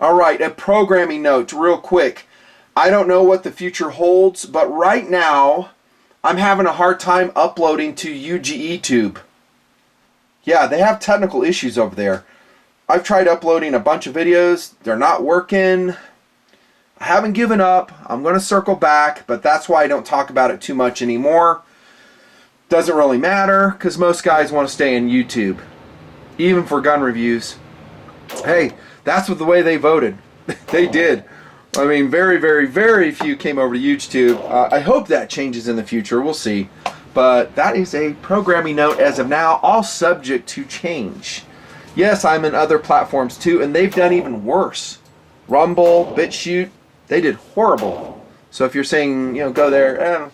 All right, a programming note real quick. I don't know what the future holds, but right now I'm having a hard time uploading to UGETube. Yeah, they have technical issues over there. I've tried uploading a bunch of videos. They're not working. I haven't given up. I'm going to circle back, but that's why I don't talk about it too much anymore. Doesn't really matter because most guys want to stay in YouTube, even for gun reviews. Hey, that's what the way they voted. They did. I mean, very, very, very few came over to YouTube. I hope that changes in the future. We'll see. But that is a programming note as of now, all subject to change. Yes, I'm in other platforms too, and they've done even worse. Rumble, BitChute, they did horrible. So if you're saying, you know, go there,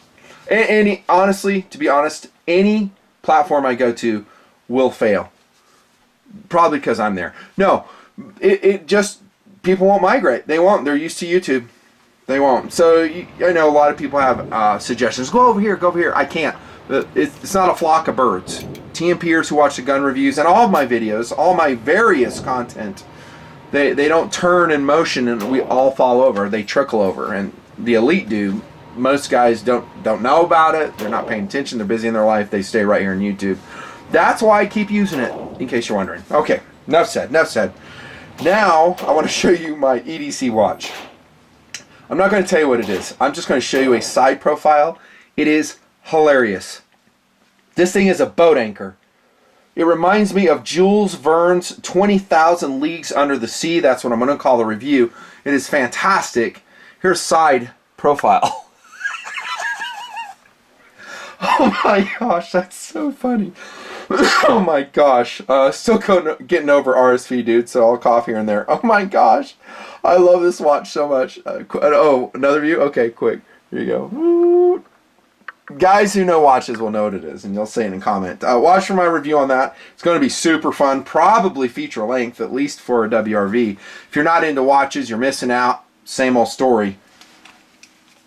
honestly, to be honest, any platform I go to will fail. Probably because I'm there. No, it just, people won't migrate. They won't. They're used to YouTube. They won't. So I know a lot of people have suggestions. Go over here, go over here. I can't. It's not a flock of birds. TNPers who watch the gun reviews and all of my videos, all my various content, they don't turn in motion and we all fall over. They trickle over. And the elite do. Most guys don't know about it. They're not paying attention. They're busy in their life. They stay right here on YouTube. That's why I keep using it, in case you're wondering. Okay, enough said, enough said. Now, I want to show you my Edc watch. I'm not going to tell you what it is. I'm just going to show you a side profile. It is hilarious. This thing is a boat anchor. It reminds me of Jules Verne's 20,000 Leagues Under the Sea. That's what I'm going to call the review. It is fantastic. Here's side profile. Oh my gosh, that's so funny. Oh my gosh. Still getting over RSV, dude, so I'll cough here and there. Oh my gosh. I love this watch so much. Oh, another view? Okay, quick. Here you go. Woo. Guys who know watches will know what it is, and you'll say it in comment. Watch for my review on that. It's going to be super fun, probably feature length, at least for a WRV. If you're not into watches, you're missing out. Same old story.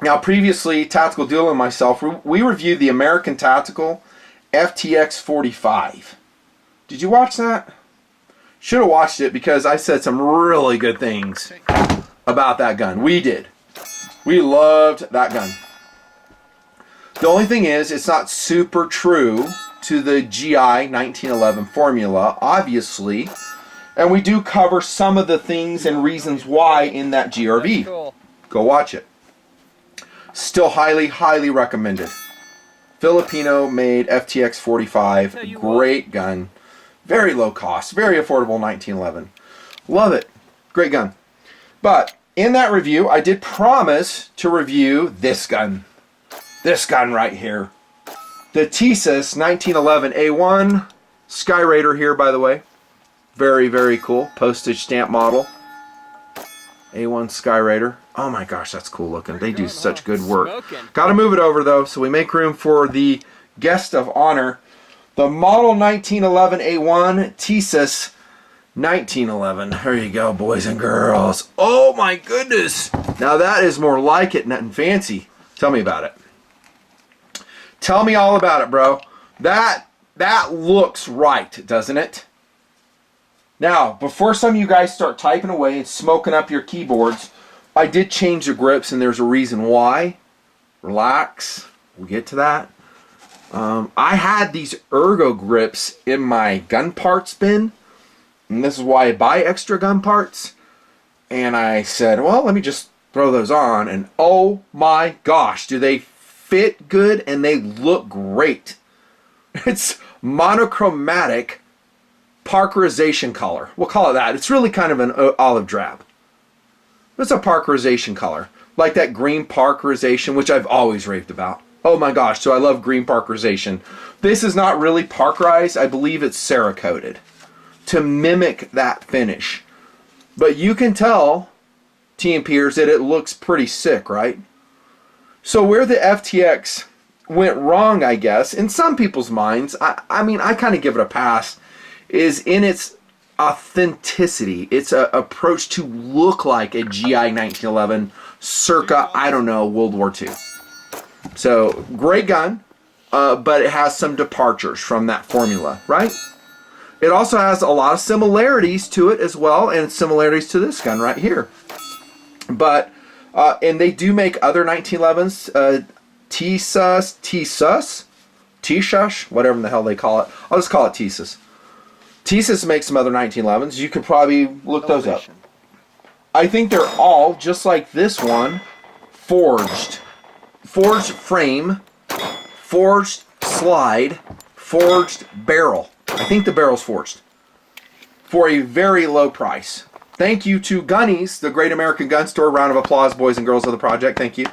Now, previously, Tactical Duel and myself, we reviewed the American Tactical FTX 45. Did you watch that? Should have watched it because I said some really good things about that gun. We did. We loved that gun. The only thing is, it's not super true to the GI 1911 formula, obviously. And we do cover some of the things and reasons why in that GRV. Cool. Go watch it. Still highly, highly recommended. Filipino-made FTX 45. Great gun. Very low cost. Very affordable 1911. Love it. Great gun. But in that review, I did promise to review this gun. This gun right here. The Tisas 1911 A1. Sky Raider here, by the way. Very, very cool. Postage stamp model. A1 Sky Raider. Oh my gosh, that's cool looking. They do such good work. Got to move it over though, so we make room for the guest of honor. The model 1911 A1 Tisas 1911. There you go, boys and girls. Oh my goodness. Now that is more like it, nothing fancy. Tell me about it. Tell me all about it, bro. That looks right, doesn't it? Now, before some of you guys start typing away and smoking up your keyboards, I did change the grips, and there's a reason why. Relax. We'll get to that. I had these ergo grips in my gun parts bin, and this is why I buy extra gun parts. And I said, well, let me just throw those on, and oh my gosh, do they fit good, and they look great. It's monochromatic parkerization color. We'll call it that. It's really kind of an olive drab. It's a parkerization color. Like that green parkerization, which I've always raved about. Oh my gosh, so I love green parkerization. This is not really parkerized. I believe it's Cerakoted to mimic that finish. But you can tell, TNPers, that it looks pretty sick, right? So where the FTX went wrong, I guess, in some people's minds, I mean, I kind of give it a pass, is in its authenticity. Its approach to look like a GI 1911 circa, I don't know, World War II. So, great gun, but it has some departures from that formula, right? It also has a lot of similarities to it as well, and similarities to this gun right here. But, and they do make other 1911s, Tisas, whatever the hell they call it. I'll just call it Tisas. Tisas makes some other 1911s. You could probably look those up. I think they're all, just like this one, forged. Forged frame, forged slide, forged barrel. I think the barrel's forged. For a very low price. Thank you to Gunny's, the Great American Gun Store. Round of applause, boys and girls of the project. Thank you.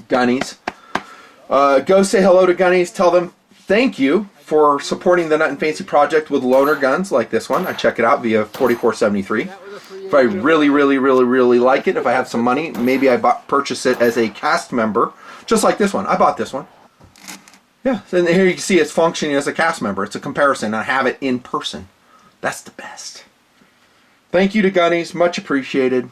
Gunny's. Go say hello to Gunny's. Tell them thank you for supporting the Nut and Fancy project with loaner guns like this one. I check it out via 4473. If I really, really, really, really like it, if I have some money, maybe I purchase it as a cast member. Just like this one. I bought this one. Yeah, and here you can see it's functioning as a cast member. It's a comparison. I have it in person. That's the best. Thank you to Gunny's. Much appreciated.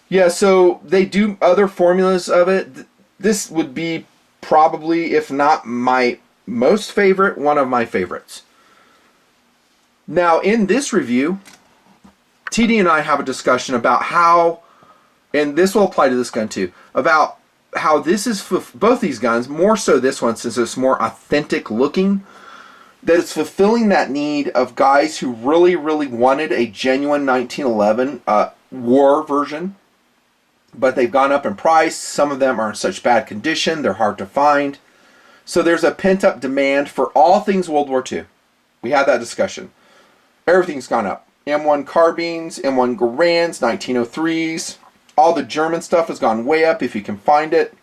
Yeah, so they do other formulas of it. This would be probably, if not my most favorite, one of my favorites. Now, in this review, TD and I have a discussion about how, and this will apply to this gun too, about how this is for both these guns, more so this one since it's more authentic looking, that it's fulfilling that need of guys who really, really wanted a genuine 1911 war version, but they've gone up in price. Some of them are in such bad condition, they're hard to find. So there's a pent-up demand for all things World War II. We had that discussion. Everything's gone up. M1 carbines, M1 Garands, 1903s, all the German stuff has gone way up if you can find it.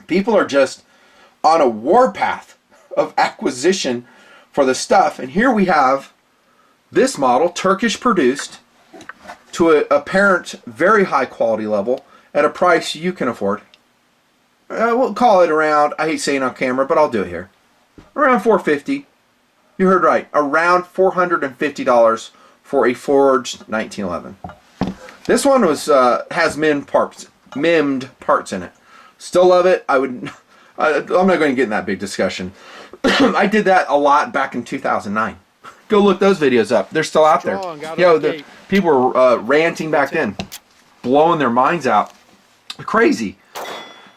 People are just on a warpath of acquisition for the stuff. And here we have this model, Turkish produced, to an apparent very high quality level at a price you can afford. We'll call it around, I hate saying on camera, but I'll do it here, around $450. You heard right, around $450 for a forged 1911. This one was has MIMmed parts in it. Still love it. I'm not going to get in that big discussion. I did that a lot back in 2009. Go look those videos up. They're still out there. The people were ranting back then, blowing their minds out. Crazy.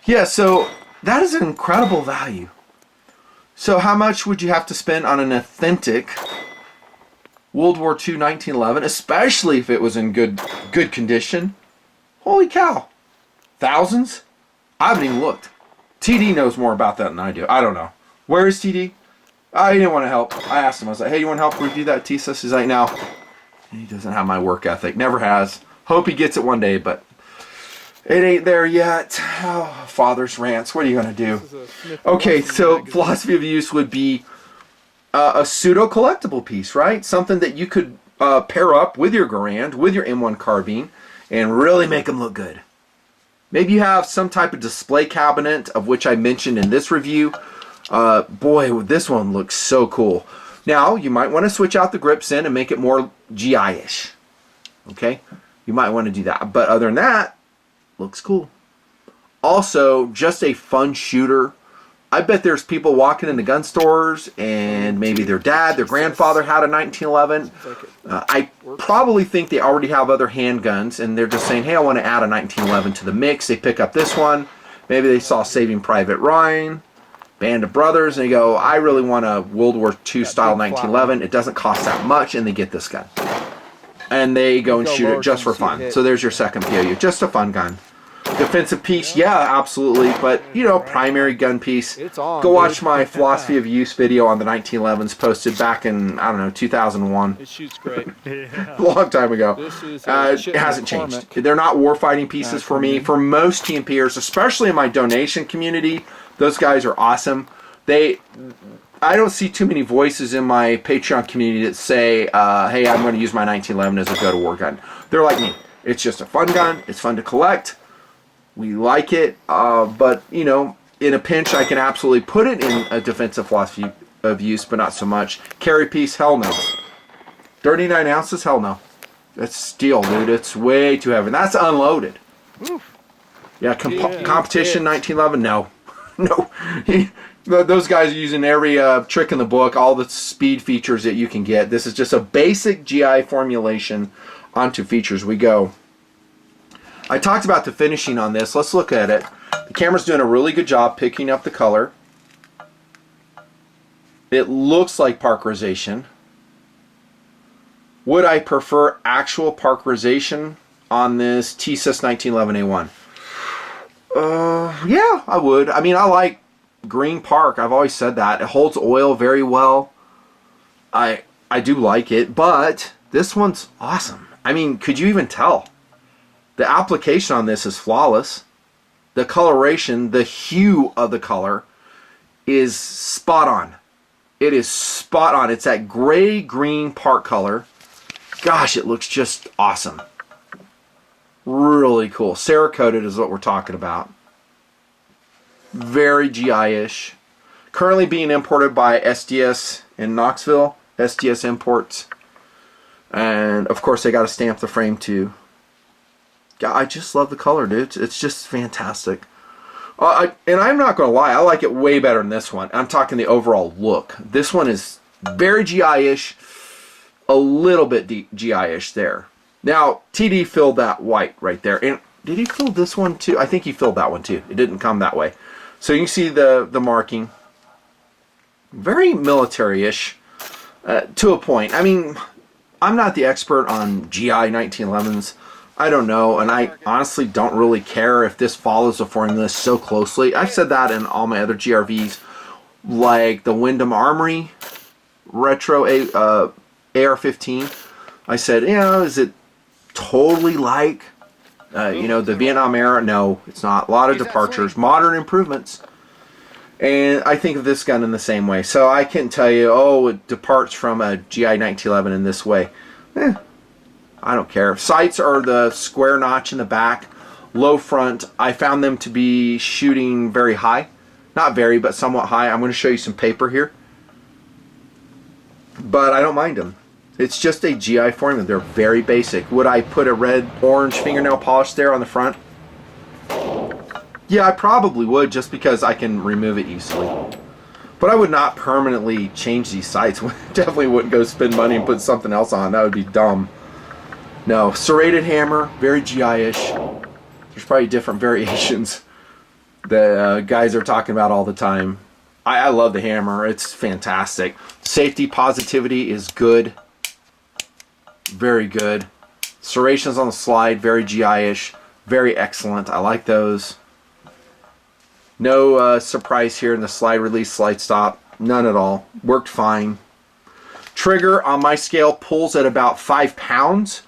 Yeah, so that is an incredible value. So how much would you have to spend on an authentic World War II 1911, especially if it was in good condition? Holy cow. Thousands? I haven't even looked. TD knows more about that than I do. I don't know. Where is TD? I didn't want to help. I asked him. I was like, hey, you want to help review that Tisas? He's like, no. He doesn't have my work ethic. Never has. Hope he gets it one day, but it ain't there yet. Oh, father's rants. What are you going to do? Okay, so philosophy of use would be a pseudo collectible piece, right? Something that you could pair up with your Garand, with your M1 carbine, and really make them look good. Maybe you have some type of display cabinet, of which I mentioned in this review. Boy, this one looks so cool. Now, you might want to switch out the grips in and make it more GI-ish. Okay? You might want to do that. But other than that, looks cool. Also, just a fun shooter. I bet there's people walking into gun stores and maybe their dad, their grandfather had a 1911. I probably think they already have other handguns and they're just saying, hey, I want to add a 1911 to the mix. They pick up this one. Maybe they saw Saving Private Ryan, Band of Brothers, and they go, I really want a World War II style 1911. It doesn't cost that much, and they get this gun. And they go and shoot it just for fun. So there's your second POU. Just a fun gun. Defensive piece, yeah, absolutely. But, you know, primary gun piece. Go watch my philosophy of use video on the 1911s posted back in, I don't know, 2001. It shoots great. A long time ago. It hasn't changed. They're not warfighting pieces for me. For most TNPers, especially in my donation community, those guys are awesome. I don't see too many voices in my Patreon community that say, hey, I'm going to use my 1911 as a go-to-war gun. They're like me. It's just a fun gun. It's fun to collect. We like it. But, you know, in a pinch, I can absolutely put it in a defensive philosophy of use, but not so much. Carry piece, hell no. 39 ounces, hell no. That's steel, dude. It's way too heavy. That's unloaded. Yeah, competition 1911, no. No. Those guys are using every trick in the book, all the speed features that you can get. This is just a basic GI formulation onto features we go. I talked about the finishing on this. Let's look at it. The camera's doing a really good job picking up the color. It looks like parkerization. Would I prefer actual parkerization on this Tisas 1911A1? Yeah, I would. I mean, I like green park. I've always said that. It holds oil very well. I do like it, but this one's awesome. I mean, could you even tell? The application on this is flawless. The coloration, the hue of the color is spot on. It is spot on. It's that gray-green park color. Gosh, it looks just awesome. Really cool. Cerakoted is what we're talking about. Very GI-ish. Currently being imported by SDS in Knoxville. SDS Imports. And, of course, they got to stamp the frame, too. God, I just love the color, dude. It's just fantastic. And I'm not going to lie, I like it way better than this one. I'm talking the overall look. This one is very GI-ish, a little bit GI-ish there. Now, TD filled that white right there. And did he fill this one too? I think he filled that one too. It didn't come that way. So you can see the marking. Very military-ish to a point. I mean, I'm not the expert on GI 1911s. I don't know, and I honestly don't really care if this follows the formula so closely. I've said that in all my other GRVs, like the Wyndham Armory Retro AR-15. I said, you know, is it totally like, you know, the Vietnam era? No, it's not. A lot of departures, modern improvements. And I think of this gun in the same way. So I can't tell you, oh, it departs from a GI 1911 in this way. I don't care. Sights are the square notch in the back, low front. I found them to be shooting very high. Not very, but somewhat high. I'm going to show you some paper here. But I don't mind them. It's just a GI formula. They're very basic. Would I put a red-orange fingernail polish there on the front? Yeah, I probably would, just because I can remove it easily. But I would not permanently change these sights. Definitely wouldn't go spend money and put something else on. That would be dumb. No, Serrated Hammer, very GI-ish. There's probably different variations that guys are talking about all the time. I love the hammer. It's fantastic. Safety positivity is good. Very good. Serrations on the slide, very GI-ish. Very excellent. I like those. No surprise here in the slide release, slide stop. None at all. Worked fine. Trigger on my scale pulls at about 5 pounds.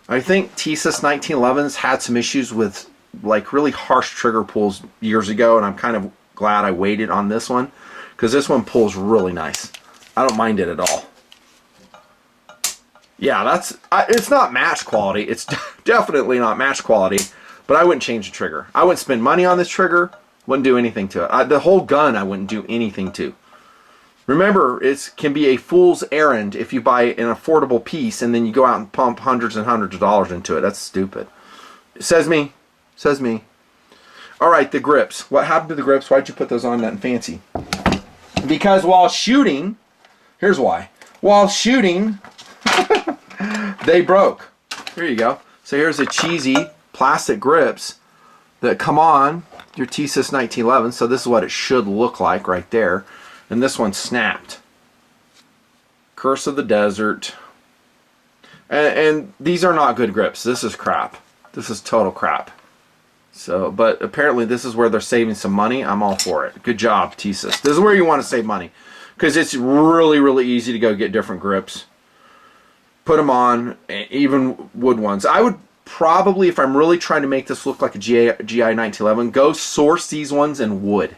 I think Tisas 1911s had some issues with like really harsh trigger pulls years ago, and I'm kind of glad I waited on this one because this one pulls really nice. I don't mind it at all. Yeah, it's not match quality. It's definitely not match quality, but I wouldn't change the trigger. I wouldn't spend money on this trigger. Wouldn't do anything to it. The whole gun I wouldn't do anything to. Remember, it can be a fool's errand if you buy an affordable piece and then you go out and pump hundreds and hundreds of dollars into it. That's stupid. Says me. Says me. All right, the grips. What happened to the grips? Why'd you put those on that fancy? Because while shooting, here's why. While shooting, they broke. Here you go. So here's the cheesy plastic grips that come on your Tisas 1911. So this is what it should look like right there. And this one snapped. Curse of the Desert. And these are not good grips. This is crap. This is total crap. So, but apparently this is where they're saving some money. I'm all for it. Good job, Tisas. This is where you want to save money. Because it's really, really easy to go get different grips. Put them on, even wood ones. I would probably, if I'm really trying to make this look like a GI 1911, go source these ones in wood.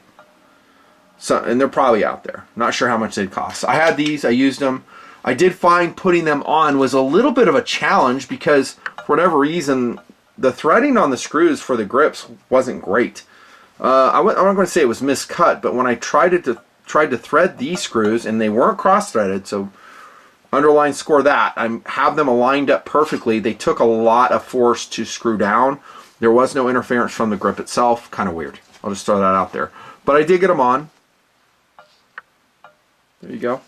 So, and they're probably out there. Not sure how much they'd cost. I had these. I used them. I did find putting them on was a little bit of a challenge because for whatever reason, the threading on the screws for the grips wasn't great. I'm not going to say it was miscut, but when I tried to thread these screws and they weren't cross-threaded, so underline score that. I have them aligned up perfectly. They took a lot of force to screw down. There was no interference from the grip itself. Kind of weird. I'll just throw that out there. But I did get them on. There you go.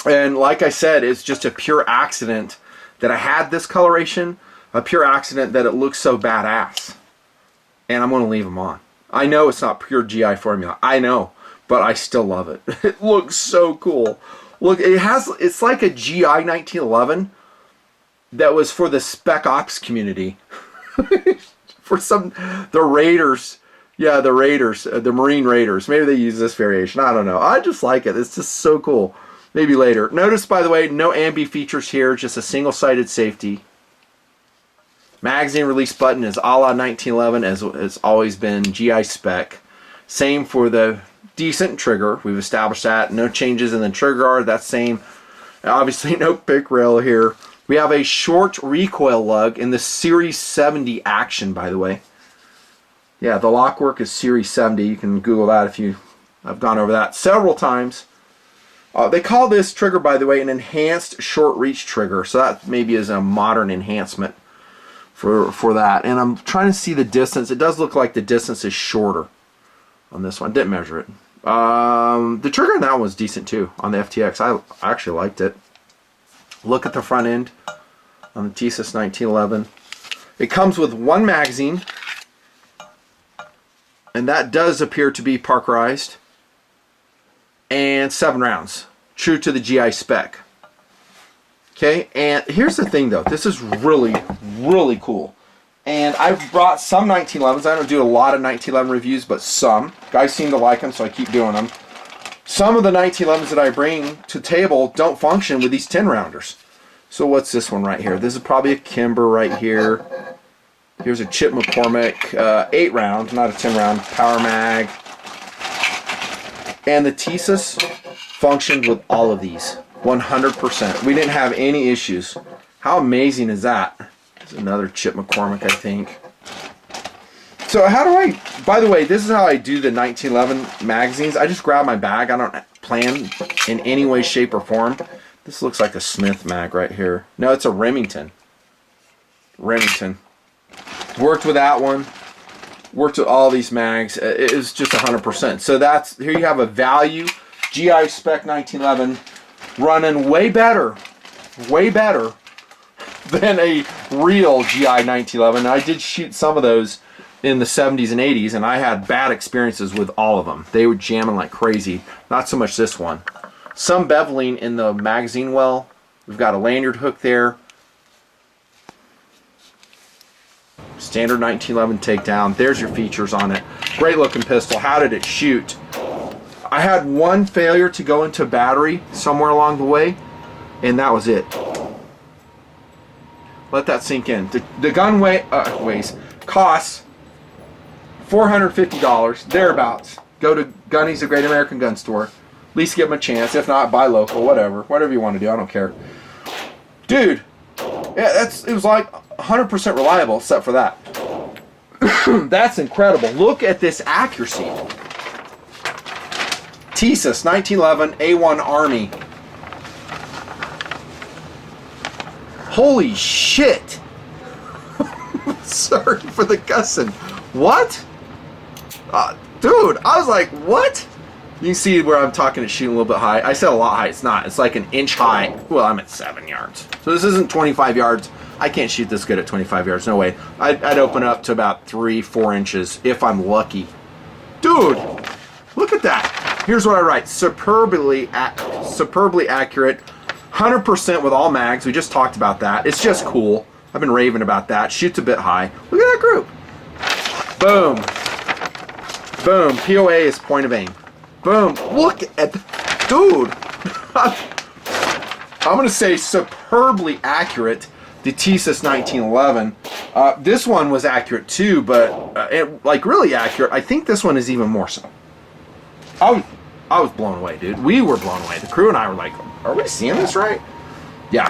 And like I said, it's just a pure accident that I had this coloration, a pure accident that it looks so badass. And I'm going to leave them on. I know it's not pure GI formula. I know, but I still love it. It looks so cool. Look, it's like a GI 1911 that was for the Spec Ops community. For the Raiders. Yeah, the Raiders, the Marine Raiders. Maybe they use this variation. I don't know. I just like it. It's just so cool. Maybe later. Notice, by the way, no ambi features here. Just a single-sided safety. Magazine release button is a la 1911, as it's always been. GI spec. Same for the decent trigger. We've established that. No changes in the trigger guard. That's same. Obviously, no pick rail here. We have a short recoil lug in the Series 70 action, by the way. Yeah, the lock work is Series 70. You can Google that if you... I've gone over that several times. They call this trigger, by the way, an enhanced short reach trigger. So that maybe is a modern enhancement for that. And I'm trying to see the distance. It does look like the distance is shorter on this one. Didn't measure it. The trigger on that one was decent too on the FTX. I actually liked it. Look at the front end on the Tisas 1911. It comes with one magazine, and that does appear to be Parkerized, and 7 rounds, true to the GI spec. Okay, and here's the thing though, this is really, really cool. And I've brought some 1911s. I don't do a lot of 1911 reviews, but some. Guys seem to like them, so I keep doing them. Some of the 1911s that I bring to table don't function with these 10-rounders. So what's this one right here? This is probably a Kimber right here. Here's a Chip McCormick 8-round, not a 10-round, power mag. And the Tisas functioned with all of these, 100%. We didn't have any issues. How amazing is that? There's another Chip McCormick, I think. So how do I, by the way, this is how I do the 1911 magazines. I just grab my bag. I don't plan in any way, shape, or form. This looks like a Smith mag right here. No, it's a Remington. Remington. Worked with that one. Worked with all these mags. It is just 100%. So that's, here you have a value GI spec 1911 running way better than a real GI 1911. I did shoot some of those in the 70s and 80s, and I had bad experiences with all of them. They were jamming like crazy. Not so much this one. Some beveling in the magazine well. We've got a lanyard hook there. Standard 1911 takedown. There's your features on it. Great looking pistol. How did it shoot? I had one failure to go into battery somewhere along the way, and that was it. Let that sink in. The gun costs $450, thereabouts. Go to Gunny's, the Great American Gun Store. At least give them a chance. If not, buy local, whatever you want to do. I don't care. Dude, yeah, it was like 100% reliable, except for that. That's incredible. Look at this accuracy. Tisas 1911 A1 Army. Holy shit! Sorry for the cussing. What? Dude, I was like, what? You can see where I'm talking it's shooting a little bit high. I said a lot high. It's not. It's like an inch high. Well, I'm at 7 yards. So this isn't 25 yards. I can't shoot this good at 25 yards. No way. I'd open up to about 3-4 inches if I'm lucky. Dude, look at that. Here's what I write. Superbly accurate. 100% with all mags. We just talked about that. It's just cool. I've been raving about that. Shoots a bit high. Look at that group. Boom. Boom. POA is point of aim. Boom. Look at the... Dude. I'm going to say superbly accurate. The Tisas 1911. This one was accurate too, but like really accurate. I think this one is even more so. I was blown away, dude. We were blown away. The crew and I were like, are we seeing this right? Yeah.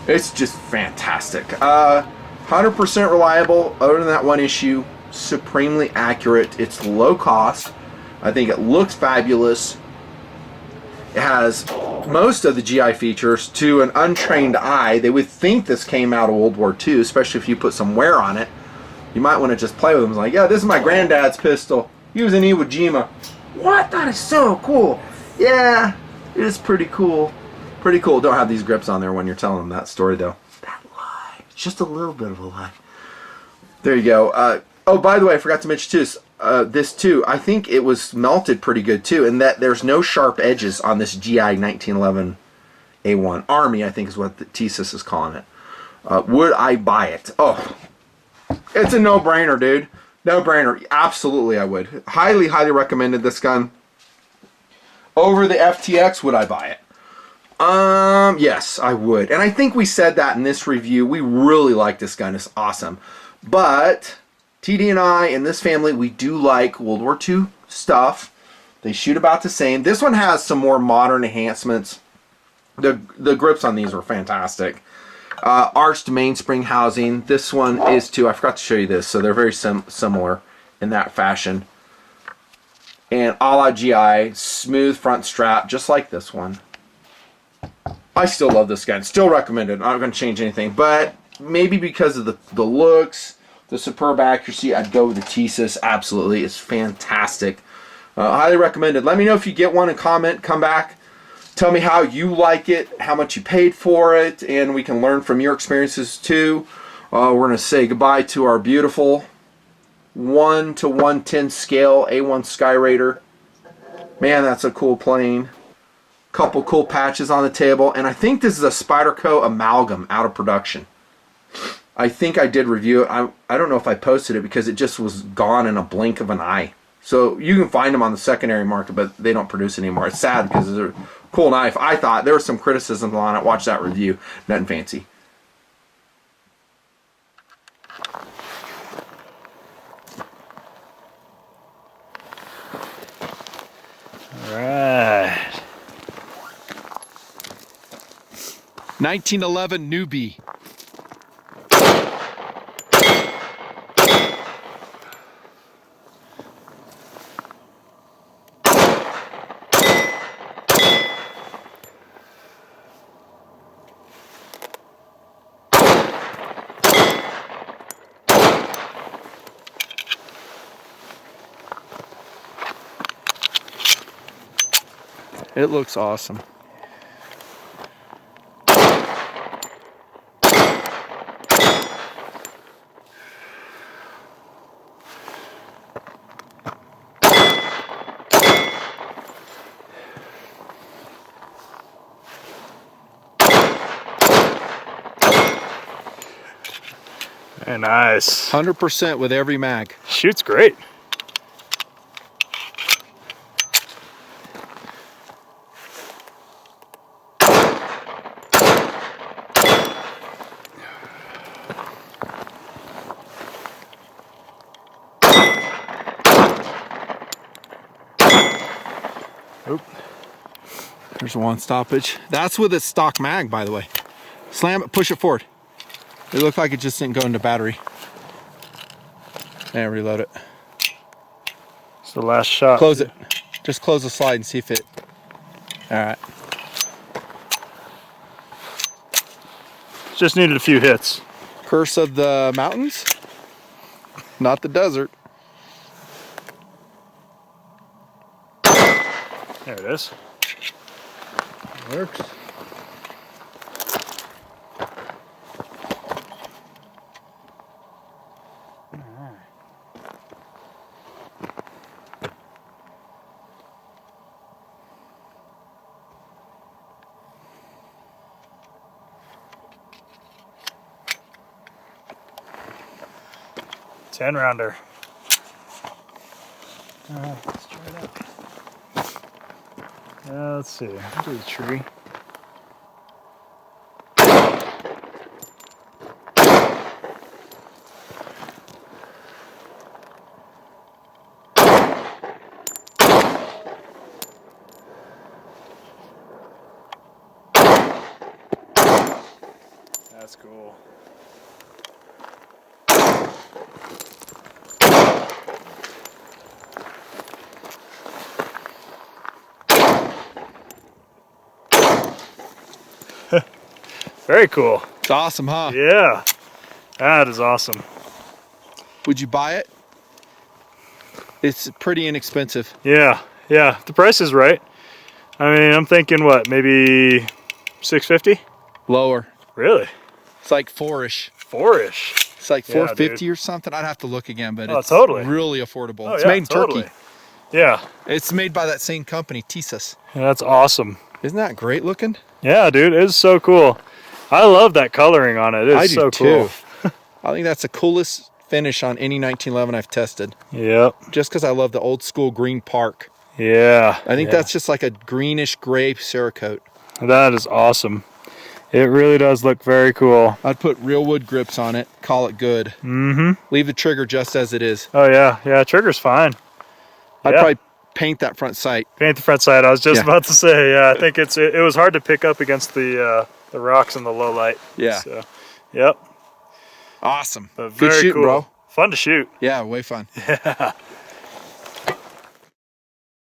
It's just fantastic. 100% reliable, other than that one issue. Supremely accurate. It's low cost. I think it looks fabulous. It has most of the GI features. To an untrained eye, they would think this came out of World War II, especially if you put some wear on it. You might want to just play with them. It's like, yeah, this is my granddad's pistol. He was in Iwo Jima. What? That is so cool. Yeah, It is pretty cool. Pretty cool. Don't have these grips on there when you're telling them that story, though. That lie. It's just a little bit of a lie. There you go. Oh, by the way, I forgot to mention too. This too, I think it was melted pretty good too, and that there's no sharp edges on this GI 1911 A1 Army. I think is what the Tisas is calling it. Would I buy it? Oh, it's a no-brainer, dude. No-brainer. Absolutely, I would. Highly, highly recommended this gun. Over the FTX, would I buy it? Yes, I would. And I think we said that in this review. We really like this gun. It's awesome. But TD and I and this family, we do like World War II stuff. They shoot about the same. This one has some more modern enhancements. The grips on these are fantastic. Arched mainspring housing. This one is too. I forgot to show you this. So they're very similar in that fashion. And a la GI, smooth front strap, just like this one. I still love this gun. Still recommend it. I'm not going to change anything. But maybe because of the looks, the superb accuracy, I'd go with the Tisas. Absolutely. It's fantastic. Highly recommended. Let me know if you get one and comment. Come back. Tell me how you like it, how much you paid for it, and we can learn from your experiences too. We're going to say goodbye to our beautiful 1 to 110 scale A1 Sky Raider. Man, that's a cool plane. Couple cool patches on the table, and I think this is a Spyderco Amalgam out of production. I think I did review it. I don't know if I posted it because it just was gone in a blink of an eye. So you can find them on the secondary market, but they don't produce it anymore. It's sad because it's a cool knife. I thought there was some criticism on it. Watch that review. Nothing fancy. All right. 1911 newbie. It looks awesome. Very nice. 100% with every mag. Shoots great. Oop. There's one stoppage. That's with its stock mag, by the way. Slam it, push it forward. It looked like it just didn't go into battery. And reload it. It's the last shot. Close it. Just close the slide and see if it. All right. Just needed a few hits. Curse of the mountains, not the desert. There it is. Works. Ten rounder. All right, let's try it out. Let's see. Do the tree. That's cool. Very cool. It's awesome, huh? Yeah, that is awesome. Would you buy it? It's pretty inexpensive. Yeah, the price is right. I mean, I'm thinking what, maybe 650? Lower. Really? It's like 4-ish. 4-ish. It's like Yeah, 450 or something. I'd have to look again, but Oh, it's totally. really affordable. Oh, It's yeah, made in totally. Turkey. Yeah. It's made by that same company, Tisas. Yeah, that's awesome. Isn't that great looking? Yeah, dude, it's so cool. I love that coloring on it. It's so cool. I think that's the coolest finish on any 1911 I've tested. Yep. Just because I love the old school green park. Yeah. I think that's just like a greenish gray Cerakote. That is awesome. It really does look very cool. I'd put real wood grips on it, call it good. Mm-hmm. Leave the trigger just as it is. Oh yeah, yeah, trigger's fine. I'd probably paint that front sight. Paint the front sight. I was just about to say, yeah, I think it was hard to pick up against the rocks in the low light. Yeah. So, yep. Awesome. But Good very shooting, cool. bro. Fun to shoot. Yeah, way fun. Yeah.